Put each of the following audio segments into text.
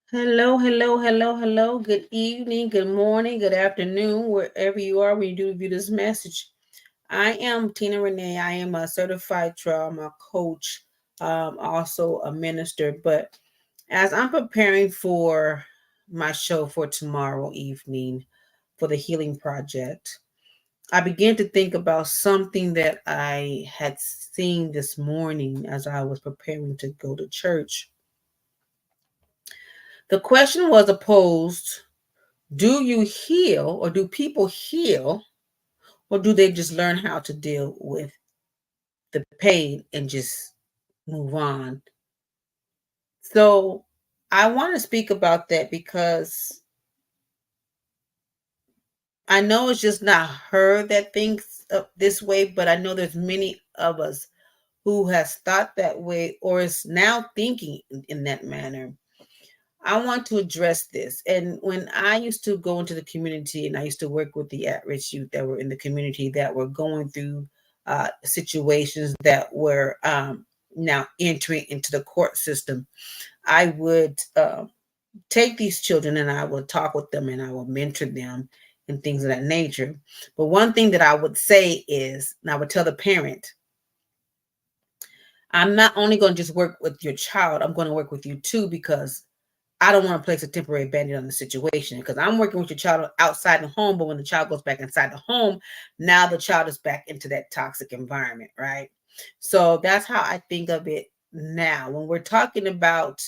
Hello, hello, hello, hello. Good evening, good morning, good afternoon, wherever you are when you do view this message. I am Tina Rane. I am a certified trauma coach, also a minister. But as I'm preparing for my show for tomorrow evening for the Healing Project, I began to think about something that I had seen this morning as I was preparing to go to church. The question was posed: do you heal, or do people heal, or do they just learn how to deal with the pain and just move on? So I want to speak about that because I know it's just not her that thinks this way, but I know there's many of us who has thought that way or is now thinking in that manner. I want to address this. And when I used to go into the community and I used to work with the at-risk youth that were in the community that were going through situations that were now entering into the court system, I would take these children and I would talk with them and I would mentor them and things of that nature. But one thing that I would say is, and I would tell the parent, I'm not only going to just work with your child, I'm going to work with you too, because I don't want to place a temporary band-aid on the situation, because I'm working with your child outside the home, but when the child goes back inside the home, now the child is back into that toxic environment, right? So that's how I think of it now. When we're talking about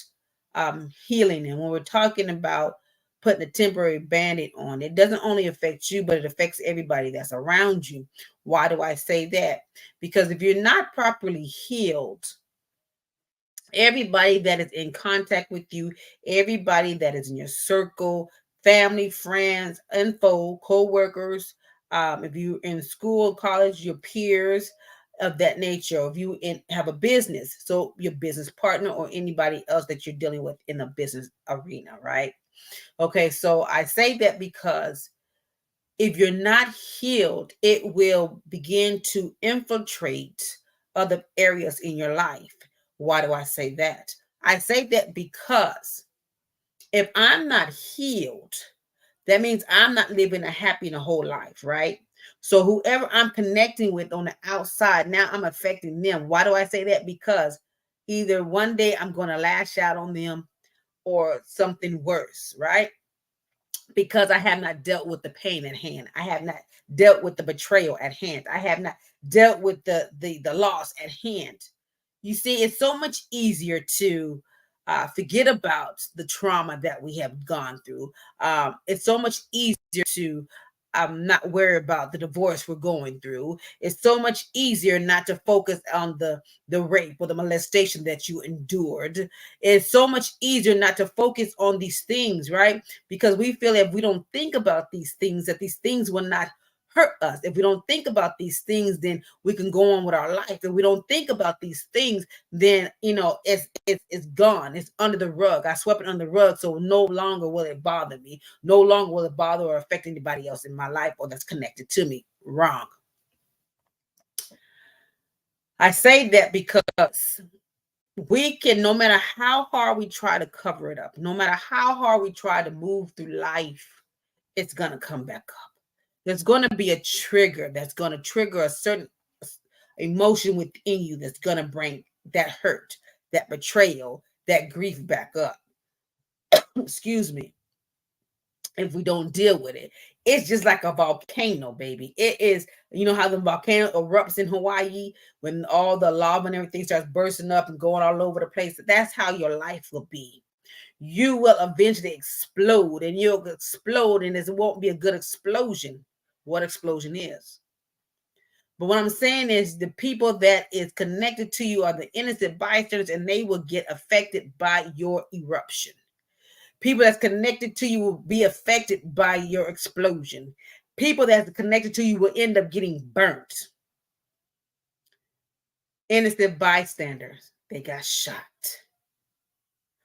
healing and when we're talking about putting a temporary band-aid on, it doesn't only affect you, but it affects everybody that's around you. Why do I say that? Because if you're not properly healed, everybody that is in contact with you, everybody that is in your circle, family, friends, info, co-workers, if you're in school, college, your peers of that nature, if you have a business, so your business partner or anybody else that you're dealing with in the business arena, right? Okay, so I say that because if you're not healed, it will begin to infiltrate other areas in your life. Why do I say that? I say that because if I'm not healed, that means I'm not living a happy and a whole life, right? So whoever I'm connecting with on the outside, now I'm affecting them. Why do I say that? Because either one day I'm going to lash out on them or something worse, right? Because I have not dealt with the pain at hand. I have not dealt with the betrayal at hand. I have not dealt with the loss at hand. You see, it's so much easier to forget about the trauma that we have gone through. It's so much easier to not worry about the divorce we're going through. It's so much easier not to focus on the rape or the molestation that you endured. It's so much easier not to focus on these things, right? Because we feel if we don't think about these things, that these things will not hurt us. If we don't think about these things, then we can go on with our life. If we don't think about these things, then it's gone. It's under the rug. I swept it under the rug, so no longer will it bother me. No longer will it bother or affect anybody else in my life or that's connected to me. Wrong. I say that because we can, no matter how hard we try to cover it up, no matter how hard we try to move through life, it's going to come back up. There's going to be a trigger that's going to trigger a certain emotion within you that's going to bring that hurt, that betrayal, that grief back up. Excuse me. If we don't deal with it, it's just like a volcano, baby. It is, you know how the volcano erupts in Hawaii when all the lava and everything starts bursting up and going all over the place. That's how your life will be. You will eventually explode, and you'll explode, and it won't be a good explosion. What explosion is? But what I'm saying is the people that is connected to you are the innocent bystanders, and they will get affected by your eruption. People that's connected to you will be affected by your explosion. People that's connected to you will end up getting burnt. Innocent bystanders, they got shot.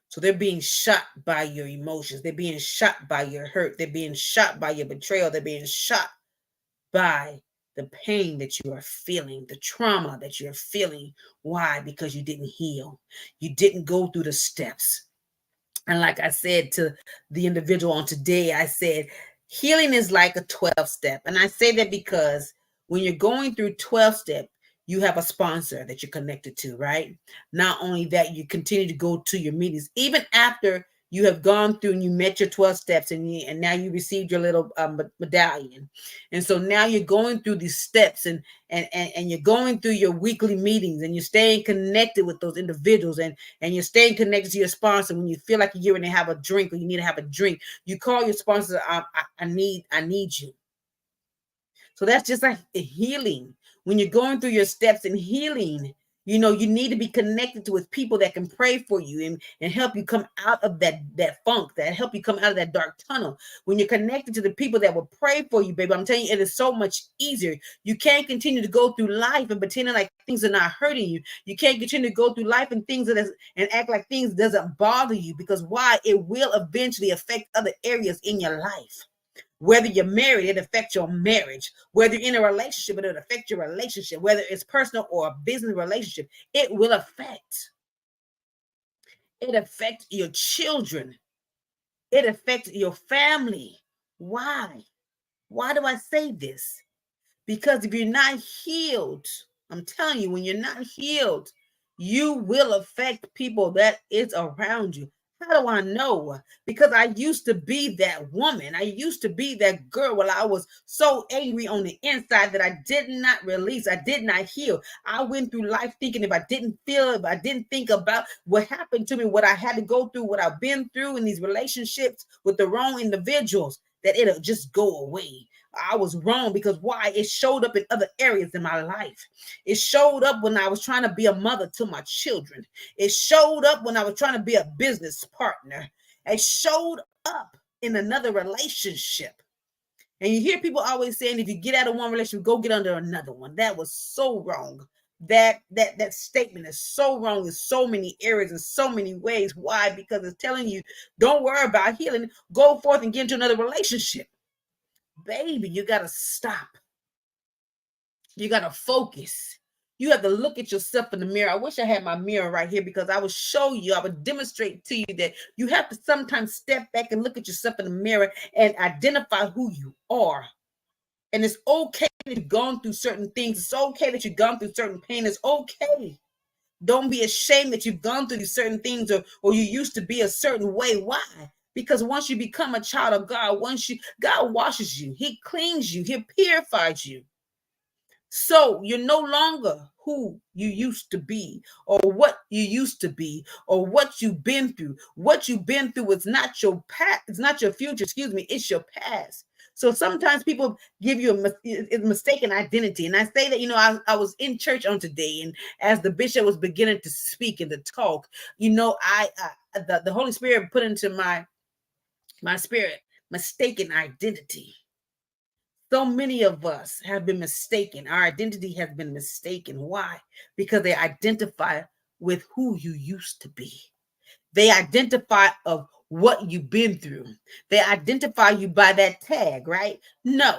So they're being shot by your emotions. They're being shot by your hurt. They're being shot by your betrayal. They're being shot by the pain that you are feeling, the trauma that you're feeling. Why? Because you didn't heal. You didn't go through the steps. And like I said to the individual on today, I said, healing is like a 12 step. And I say that because when you're going through 12 step, you have a sponsor that you're connected to, right? Not only that, you continue to go to your meetings, even after you have gone through and you met your 12 steps, and now you received your little medallion. And so now you're going through these steps, and you're going through your weekly meetings, and you're staying connected with those individuals, and you're staying connected to your sponsor. When you feel like you're going to have a drink, or you need to have a drink, you call your sponsor. I need you. So that's just like healing. When you're going through your steps in healing, you need to be connected to with people that can pray for you, and help you come out of that funk, that help you come out of that dark tunnel. When you're connected to the people that will pray for you, baby, I'm telling you, it is so much easier. You can't continue to go through life and pretending like things are not hurting you. You can't continue to go through life and and act like things doesn't bother you, because why? It will eventually affect other areas in your life. Whether you're married, it affects your marriage. Whether you're in a relationship, it'll affect your relationship. Whether it's personal or a business relationship, it will affect. It affects your children. It affects your family. Why? Why do I say this? Because if you're not healed, I'm telling you, when you're not healed, you will affect people that is around you. How do I know? Because I used to be that woman. I used to be that girl. Well, I was so angry on the inside that I did not release. I did not heal. I went through life thinking if I didn't feel, if I didn't think about what happened to me, what I had to go through, what I've been through in these relationships with the wrong individuals, that it'll just go away. I was wrong, because why? It showed up in other areas in my life. It showed up when I was trying to be a mother to my children. It showed up when I was trying to be a business partner. It showed up in another relationship. And you hear people always saying, if you get out of one relationship, go get under another one. That was so wrong. That statement is so wrong in so many areas, in so many ways. Why? Because it's telling you, don't worry about healing. Go forth and get into another relationship. Baby, you got to stop. You got to focus. You have to look at yourself in the mirror. I wish I had my mirror right here, because I would show you, I would demonstrate to you that you have to sometimes step back and look at yourself in the mirror and identify who you are. And it's okay that you've gone through certain things. It's okay that you've gone through certain pain. It's okay. Don't be ashamed that you've gone through these certain things, or you used to be a certain way. Why? Because once you become a child of God, God washes you, He cleans you, He purifies you. So you're no longer who you used to be, or what you used to be, or what you've been through. What you've been through is not your past, it's not your future, it's your past. So sometimes people give you a mistaken identity. And I say that, I was in church on today, and as the bishop was beginning to speak and to talk, the Holy Spirit put into my spirit mistaken identity. So many of us have been mistaken. Our identity has been mistaken. Why? Because they identify with who you used to be. They identify of what you've been through. They identify you by that tag, right? No.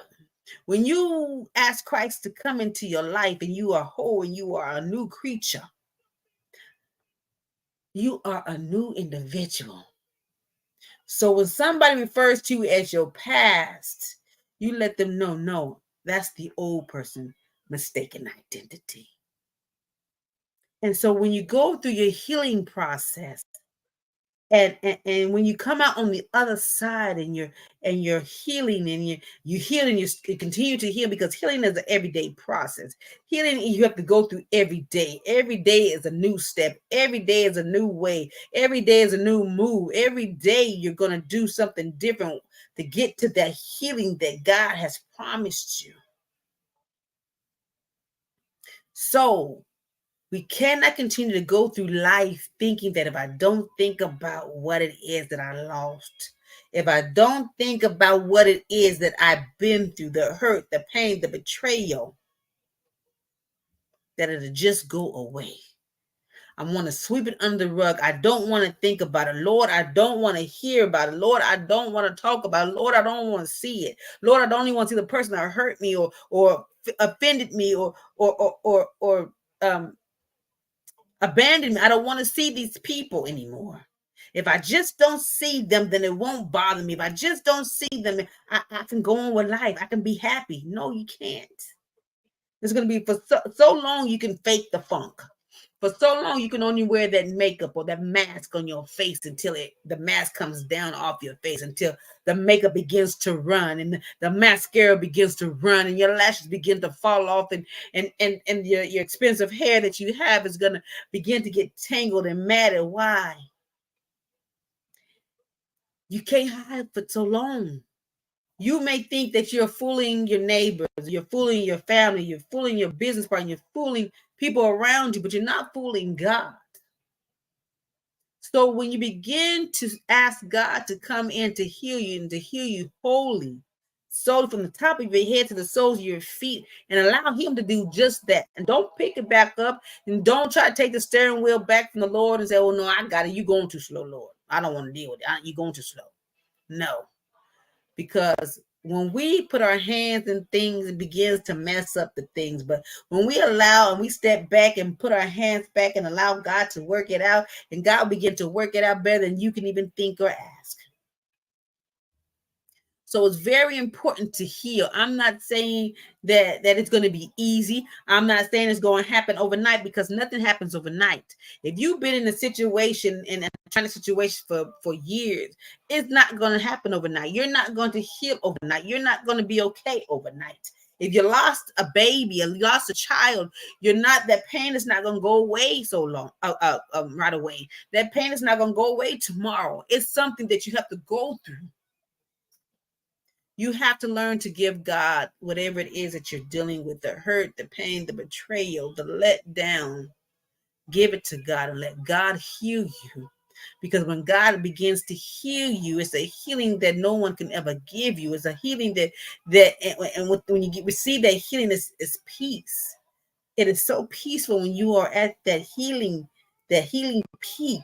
When you ask Christ to come into your life and you are whole and you are a new creature, you are a new individual. So when somebody refers to you as your past, you let them know, no, that's the old person, mistaken identity. And so when you go through your healing process, and when you come out on the other side, and you're healing, and you heal, and you continue to heal, because healing is an everyday process. Healing, you have to go through every day. Every day is a new step. Every day is a new way. Every day is a new move. Every day you're going to do something different to get to that healing that God has promised you. So we cannot continue to go through life thinking that if I don't think about what it is that I lost, if I don't think about what it is that I've been through, the hurt, the pain, the betrayal, that it'll just go away. I want to sweep it under the rug. I don't want to think about it. Lord, I don't want to hear about it. Lord, I don't want to talk about it. Lord, I don't want to see it. Lord, I don't even want to see the person that hurt me, or offended me, or abandoned me. I don't want to see these people anymore. If I just don't see them, then it won't bother me. If I just don't see them, I can go on with life. I can be happy. No, you can't. It's going to be for so long you can fake the funk. For so long you can only wear that makeup or that mask on your face until the mask comes down off your face, until the makeup begins to run and the mascara begins to run and your lashes begin to fall off, and your expensive hair that you have is going to begin to get tangled and matted. Why? You can't hide for so long. You may think that you're fooling your neighbors, you're fooling your family, you're fooling your business partner, you're fooling people around you, but you're not fooling God. So when you begin to ask God to come in to heal you and to heal you wholly, so from the top of your head to the soles of your feet, and allow him to do just that. And don't pick it back up, and don't try to take the steering wheel back from the Lord and say, oh no, I got it. You're going too slow, Lord. I don't want to deal with it. You're going too slow. No. Because when we put our hands in things, it begins to mess up the things. But when we allow and we step back and put our hands back and allow God to work it out, and God will begin to work it out better than you can even think or ask. So it's very important to heal. I'm not saying that it's going to be easy. I'm not saying it's going to happen overnight, because nothing happens overnight. If you've been in a situation, in a trying situation for years, it's not going to happen overnight. You're not going to heal overnight. You're not going to be okay overnight. If you lost a baby, or you lost a child, that pain is not going to go away so long, right away. That pain is not going to go away tomorrow. It's something that you have to go through. You have to learn to give God whatever it is that you're dealing with, the hurt, the pain, the betrayal, the letdown. Give it to God and let God heal you. Because when God begins to heal you, it's a healing that no one can ever give you. It's a healing when you receive that healing, is peace. It is so peaceful when you are at that healing peak.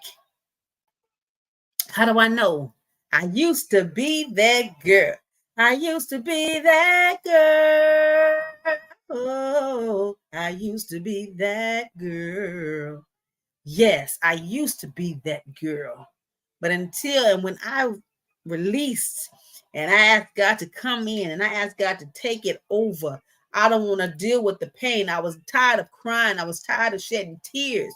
How do I know? I used to be that girl. I used to be that girl. Oh, I used to be that girl. Yes, I used to be that girl. But when I released and I asked God to come in and I asked God to take it over, I don't want to deal with the pain. I was tired of crying. I was tired of shedding tears.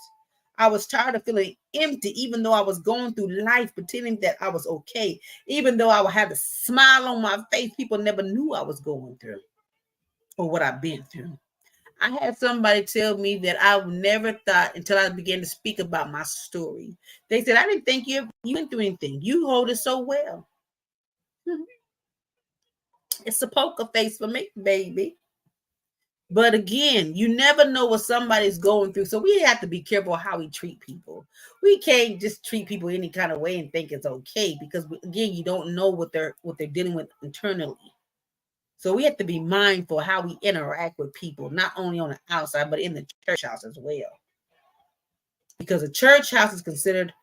I was tired of feeling empty, even though I was going through life pretending that I was okay. Even though I would have a smile on my face, people never knew I was going through or what I've been through. I had somebody tell me that I never thought, until I began to speak about my story. They said, I didn't think you went through anything. You hold it so well. It's a poker face for me, baby. But again, you never know what somebody's going through. So we have to be careful how we treat people. We can't just treat people any kind of way and think it's okay, because again, you don't know what they're dealing with internally. So we have to be mindful how we interact with people, not only on the outside, but in the church house as well. Because a church house is considered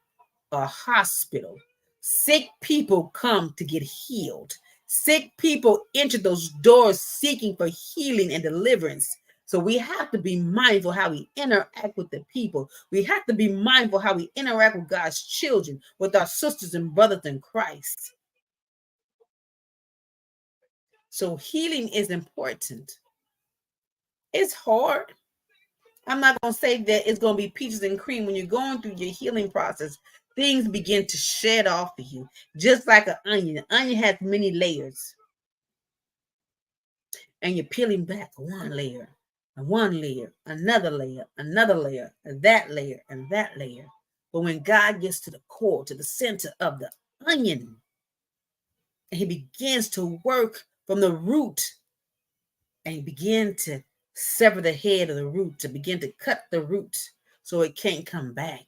a hospital. Sick people come to get healed. Sick people enter those doors seeking for healing and deliverance. So we have to be mindful how we interact with the people. We have to be mindful how we interact with God's children, with our sisters and brothers in Christ. So healing is important. It's hard. I'm not going to say that it's going to be peaches and cream. When you're going through your healing process, things begin to shed off of you, just like an onion. An onion has many layers, and you're peeling back one layer, another layer, and that layer, and that layer. But when God gets to the core, to the center of the onion, and he begins to work from the root, and he begins to sever the head of the root, to begin to cut the root so it can't come back.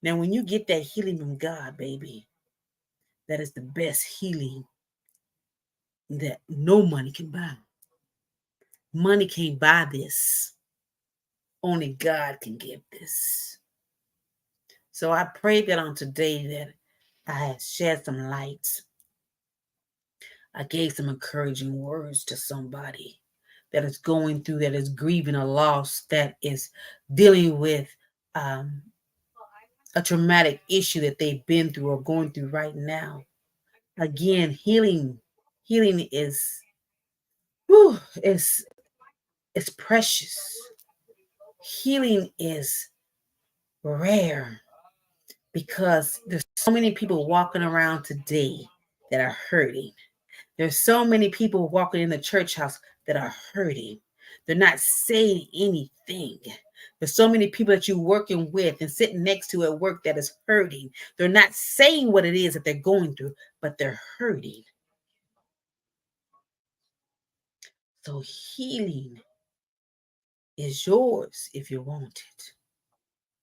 Now, when you get that healing from God, baby, that is the best healing that no money can buy. Money can't buy this. Only God can give this. So I pray that on today that I have shed some light. I gave some encouraging words to somebody that is going through, that is grieving a loss, that is dealing with a traumatic issue that they've been through or going through right now. Again, healing is, whew, it's precious. Healing is rare because there's so many people walking around today that are hurting. There's so many people walking in the church house that are hurting. They're not saying anything. There's so many people that you're working with and sitting next to at work that is hurting. They're not saying what it is that they're going through, but they're hurting. So healing is yours if you want it.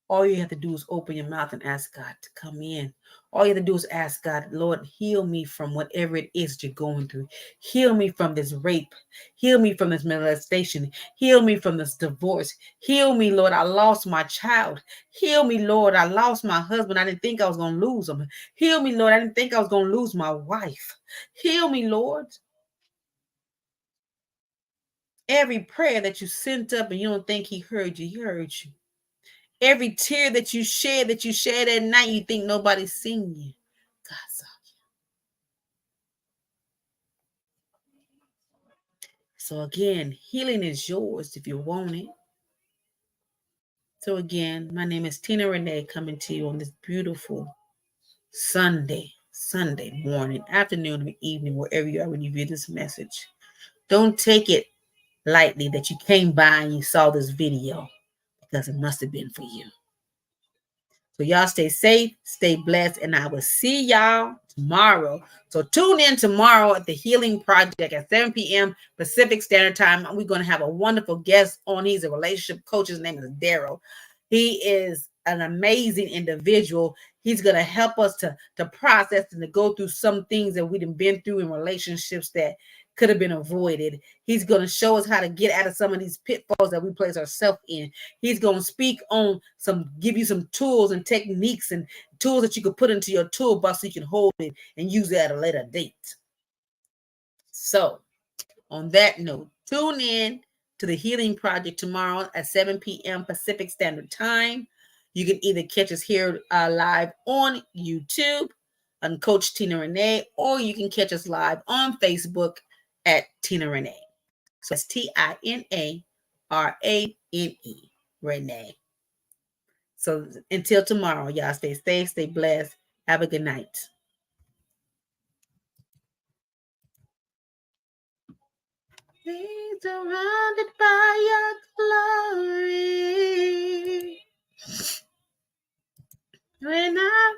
All you have to do is open your mouth and ask God to come in. All you have to do is ask God, Lord, heal me from whatever it is that you're going through. Heal me from this rape. Heal me from this molestation. Heal me from this divorce. Heal me, Lord. I lost my child. Heal me, Lord. I lost my husband. I didn't think I was going to lose him. Heal me, Lord. I didn't think I was going to lose my wife. Heal me, Lord. Every prayer that you sent up and you don't think he heard you, he heard you. Every tear that you shed at night, you think nobody's seen you. God saw you. So again, healing is yours if you want it. So again, my name is Tina Rane, coming to you on this beautiful Sunday morning, afternoon, or evening, wherever you are when you view this message. Don't take it lightly that you came by and you saw this video, because it must have been for you. So y'all stay safe, stay blessed, and I will see y'all tomorrow. So tune in tomorrow at the Healing Project at 7 p.m. Pacific Standard Time. We're going to have a wonderful guest on. He's a relationship coach. His name is Daryl. He is an amazing individual. He's going to help us to process and to go through some things that we've been through in relationships that could have been avoided. He's going to show us how to get out of some of these pitfalls that we place ourselves in. He's going to speak on give you some tools and techniques and tools that you could put into your toolbox so you can hold it and use it at a later date. So on that note, tune in to the Healing Project tomorrow at 7 p.m. Pacific Standard Time. You can either catch us here live on YouTube on Coach Tina Rane, or you can catch us live on Facebook at Tina Rane. So it's TINARANE, Rane. So until tomorrow, y'all stay safe, stay blessed. Have a good night. Be surrounded by your glory. When I